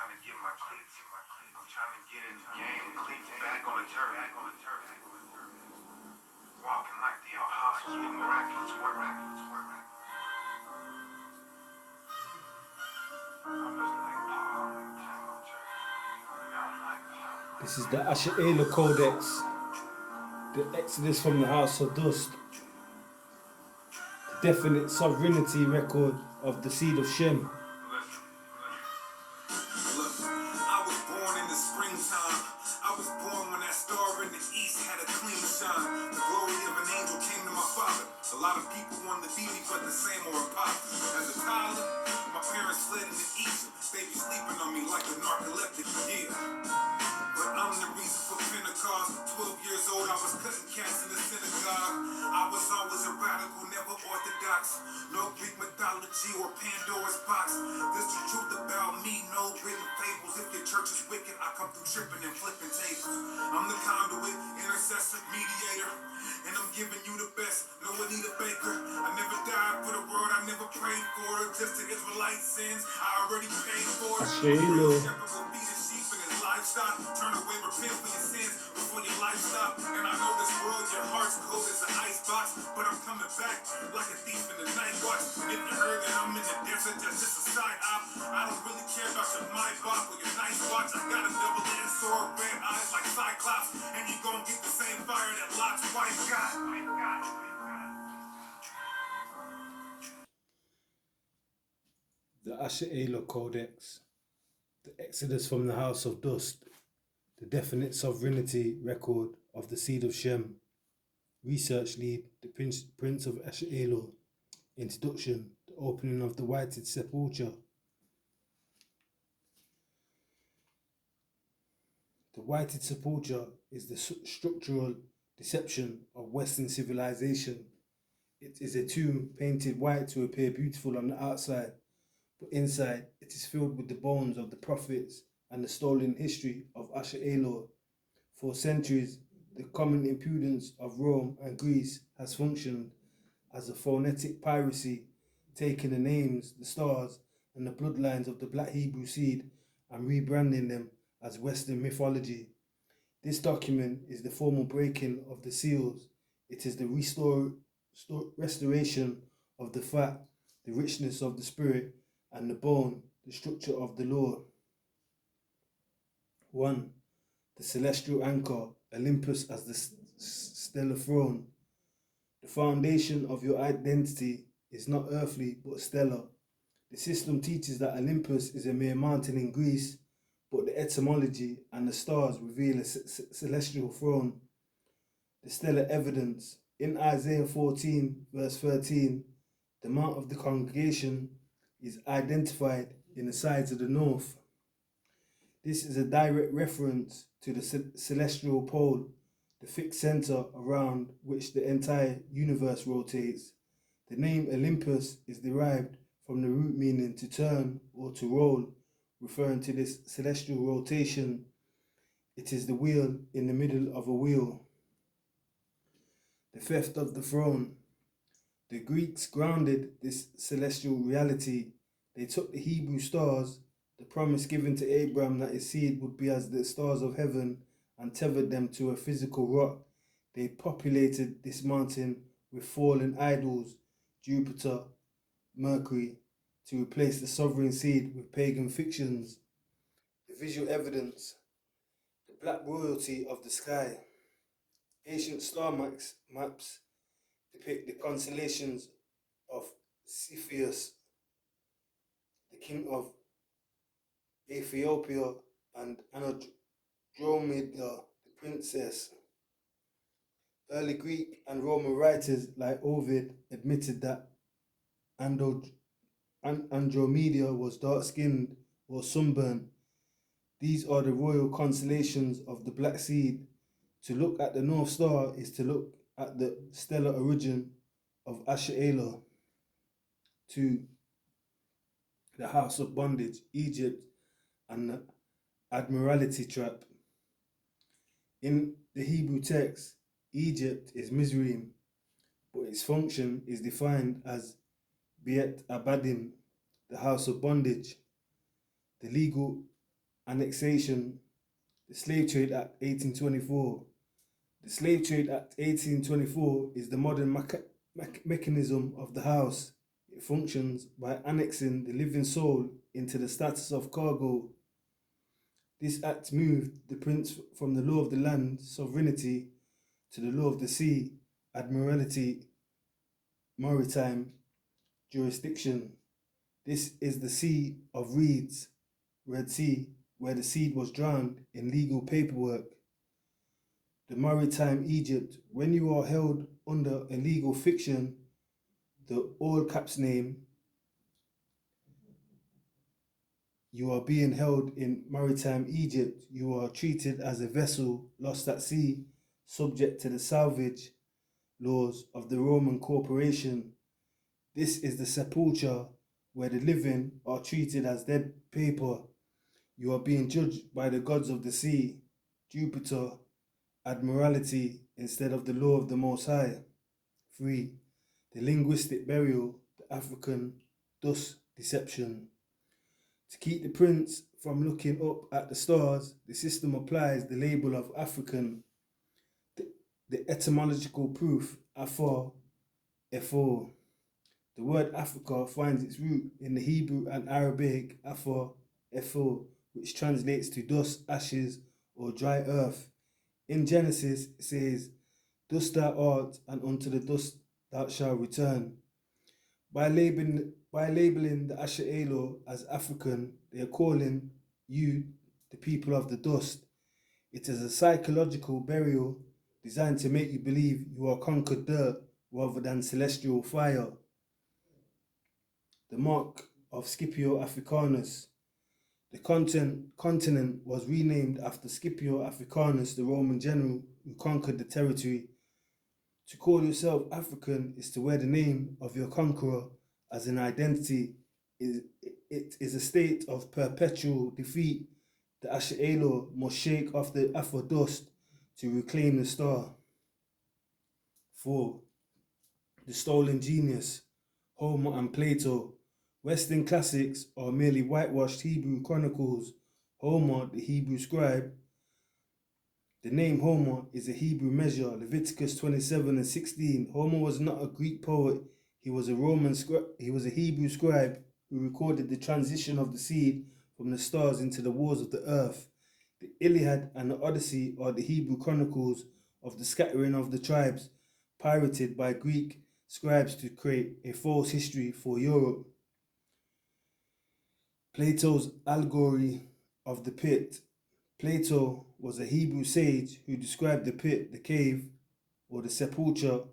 trying to get my cleats. I'm trying to get in the game. Cleats back on the turf. Walking like the apostle. Miraculous work. I'm just like Paul. This is the Asha'ela Codex, the Exodus from the House of Dust, the definite sovereignty record of the seed of Shem. I was born in the springtime. I was born when that star in the east had a clean shine. The glory of an angel came to my father. A lot of people wanted to be me, but the same or impossible. As a toddler, my parents fled into Egypt. They be sleeping on me like a narcoleptic. Yeah. But I'm the reason for Pentecost. 12 years old, I was cutting cats in the synagogue. I was always a radical, never orthodox. No Greek mythology or Pandora's box. This the truth about me, no written fables. If your church is wicked, I come through tripping and flipping tables. I'm the conduit, intercessor, mediator. And I'm giving you the best, no Anita Baker. I never died for the world, I never prayed for it. Just the Israelite sins, I already paid for it. Asha'ela. Shepherd will feed his sheep and his livestock. Turn away, repent for your sins before your life stop. And I know this world, your heart's cold as an ice box. But I'm coming back like a thief in the night watch. And if you heard that I'm in the desert, that's just a side op. I don't really care about your mic box or your nice watch. I got a double-edged sword, red eyes like Cyclops. And you gon' get the same fire that Lot's wife got. The Asha'ela Codex, the Exodus from the House of Dust, the definite sovereignty record of the seed of Shem. Research lead, the Prince of Asha'ela. Introduction, the opening of the Whited Sepulchre. The Whited Sepulchre is the structural deception of Western civilization. It is a tomb painted white to appear beautiful on the outside, but inside it is filled with the bones of the prophets and the stolen history of Asha'ela. For centuries, the common impudence of Rome and Greece has functioned as a phonetic piracy, taking the names, the stars, and the bloodlines of the Black Hebrew seed and rebranding them as Western mythology. This document is the formal breaking of the seals. It is the restoration of the fat, the richness of the spirit, and the bone, the structure of the law. 1. The celestial anchor, Olympus as the stellar throne. The foundation of your identity is not earthly but stellar. The system teaches that Olympus is a mere mountain in Greece, but the etymology and the stars reveal a celestial throne. The stellar evidence. In Isaiah 14, verse 13, the mount of the congregation is identified in the sides of the north. This is a direct reference to the celestial pole, the fixed center around which the entire universe rotates. The name Olympus is derived from the root meaning to turn or to roll, referring to this celestial rotation. It is the wheel in the middle of a wheel. The theft of the throne. The Greeks grounded this celestial reality. They took the Hebrew stars, the promise given to Abraham that his seed would be as the stars of heaven, and tethered them to a physical rock. They populated this mountain with fallen idols, Jupiter, Mercury, to replace the sovereign seed with pagan fictions. The visual evidence. The black royalty of the sky. Ancient star maps depict the constellations of Cepheus, the king of Ethiopia, and Andromeda, the princess. Early Greek and Roman writers like Ovid admitted that Andromeda was dark-skinned or sunburned. These are the royal constellations of the Black Seed. To look at the North Star is to look at the stellar origin of Asha'ela. 2. The House of Bondage, Egypt, and the Admiralty Trap. In the Hebrew text, Egypt is Mizraim, but its function is defined as Beit Abadim, the house of bondage. The legal annexation, the Slave Trade Act 1824. The Slave Trade Act 1824 is the modern mechanism of the House. It functions by annexing the living soul into the status of cargo. This act moved the prince from the law of the land, sovereignty, to the law of the sea, admiralty, maritime jurisdiction. This is the Sea of Reeds, Red Sea, where the seed was drowned in legal paperwork. The maritime Egypt, when you are held under a legal fiction, the all caps name, you are being held in maritime Egypt. You are treated as a vessel lost at sea, subject to the salvage laws of the Roman corporation. This is the sepulchre where the living are treated as dead paper. You are being judged by the gods of the sea, Jupiter, admiralty, instead of the law of the Most High. 3. The linguistic burial, the African dust deception. To keep the prince from looking up at the stars, the system applies the label of African. The etymological proof, Afar, Efor. The word Africa finds its root in the Hebrew and Arabic Afar, Efor, which translates to dust, ashes, or dry earth. In Genesis, it says, "Dust thou art, and unto the dust thou shalt return." By labeling the Asha'elo as African, they are calling you the people of the dust. It is a psychological burial designed to make you believe you are conquered dirt rather than celestial fire. The mark of Scipio Africanus. The continent was renamed after Scipio Africanus, the Roman general who conquered the territory. To call yourself African is to wear the name of your conqueror as an identity. It is a state of perpetual defeat. The Asha'elo must shake off the Afro dust to reclaim the star. 4. The stolen genius, Homer and Plato. Western classics are merely whitewashed Hebrew chronicles. Homer, the Hebrew scribe. The name Homer is a Hebrew measure, Leviticus 27:16. Homer was not a Greek poet. He was a Hebrew scribe who recorded the transition of the seed from the stars into the walls of the earth. The Iliad and the Odyssey are the Hebrew chronicles of the scattering of the tribes, pirated by Greek scribes to create a false history for Europe. Plato's allegory of the pit. Plato was a Hebrew sage who described the pit, the cave, or the sepulchre.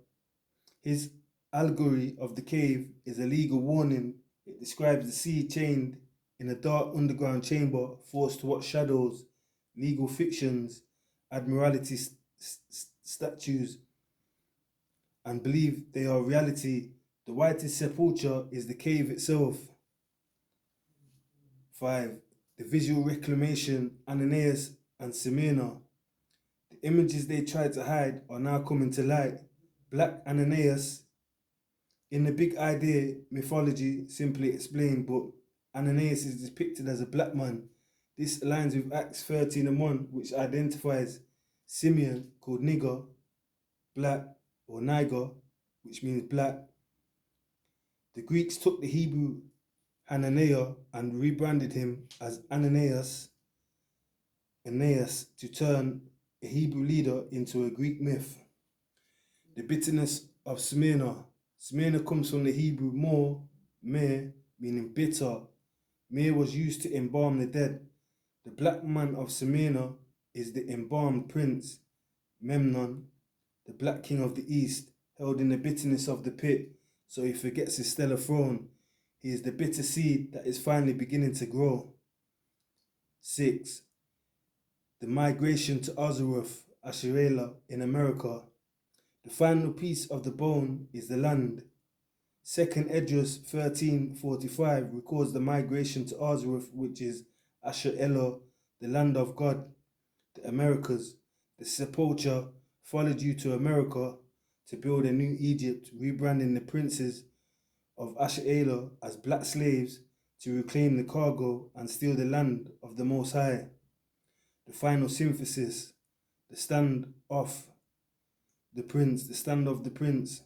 His allegory of the cave is a legal warning. It describes the seed chained in a dark underground chamber, forced to watch shadows, legal fictions, admiralty statues, and believe they are reality. The whitest sepulchre is the cave itself. 5. The visual reclamation, Ananias and Smyrna. The images they tried to hide are now coming to light. Black Ananias. In the Big Idea mythology, simply explained, but Ananias is depicted as a black man. This aligns with Acts 13:1, which identifies Simeon, called nigger, black, or niger, which means black. The Greeks took the Hebrew Hananiah and rebranded him as Ananias to turn a Hebrew leader into a Greek myth. The bitterness of Smyrna. Smyrna comes from the Hebrew mer, meaning bitter. Myrrh was used to embalm the dead. The black man of Smyrna is the embalmed prince, Memnon, the black king of the east, held in the bitterness of the pit, so he forgets his stellar throne. He is the bitter seed that is finally beginning to grow. 6. The migration to Azareth, Asherela, in America. The final piece of the bone is the land. 2nd Esdras 13:45 records the migration to Azareth, which is Asherela, the land of God, the Americas. The sepulchre followed you to America to build a new Egypt, rebranding the princes of Asherela as black slaves to reclaim the cargo and steal the land of the the Most High. The final synthesis, the stand of the Prince, the stand of the Prince.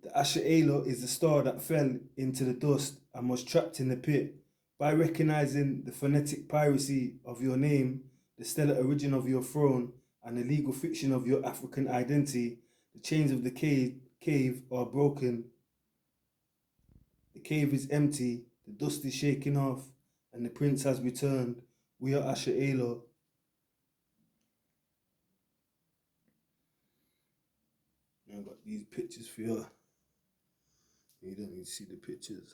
The Asher Elo is the star that fell into the dust and was trapped in the pit. By recognizing the phonetic piracy of your name, the stellar origin of your throne, and the legal fiction of your African identity, the chains of the cave are broken. The cave is empty, the dust is shaken off, and the prince has returned. We are Asher Elo. I've got these pictures for you. You don't need to see the pictures.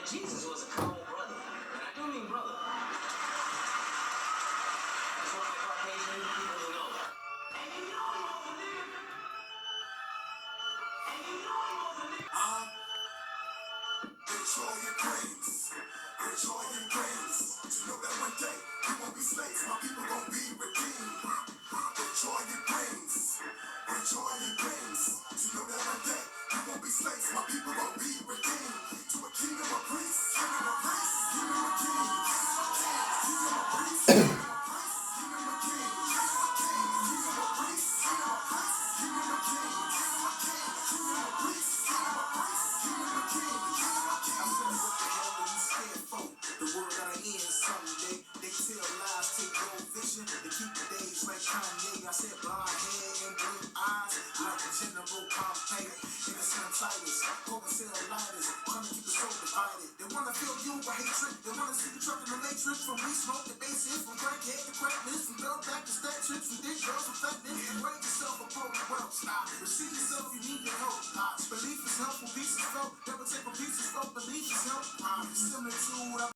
Jesus was a cold brother, and I do mean brother. That's why the Caucasian people will know. And you know he was a nigga. And you know he was a nigga. Enjoy your brains. Enjoy your brains. But you know that one day we won't be slaves. My people gon' be redeemed. Enjoy your brains. Enjoy your brains. But you know that one day we won't be slaves. My people gon' be redeemed. To a kingdom of priests. Kingdom of priests. Kingdom of kings. Kingdom of priests. Kingdom of priests. Kingdom of kings. Kingdom of kings. Kingdom of priests. Kingdom of priests. Kingdom of kings. Kingdom of kings. Kingdom of priests. Kingdom of priests. Kingdom of kings. Kingdom of kings. I'm saying, what the hell are you scared for? The world gotta end someday. They tell lies, take your vision, they keep the days like Kanye. I said blonde hair and blue eyes, like General Pompey. Innocent Titus, hoping sell lighters, trying to keep the soul divided. They wanna fill you with hatred, they wanna see you trapped in the matrix. From we smoke the bases, from crackhead to crackness, from girl back to stat trips, from dick girls to fatness. And rate yourself a broken world, stop. Receive yourself, you need your help. Belief is helpful, peace is felt. Never take a piece of self, belief is help. Similar to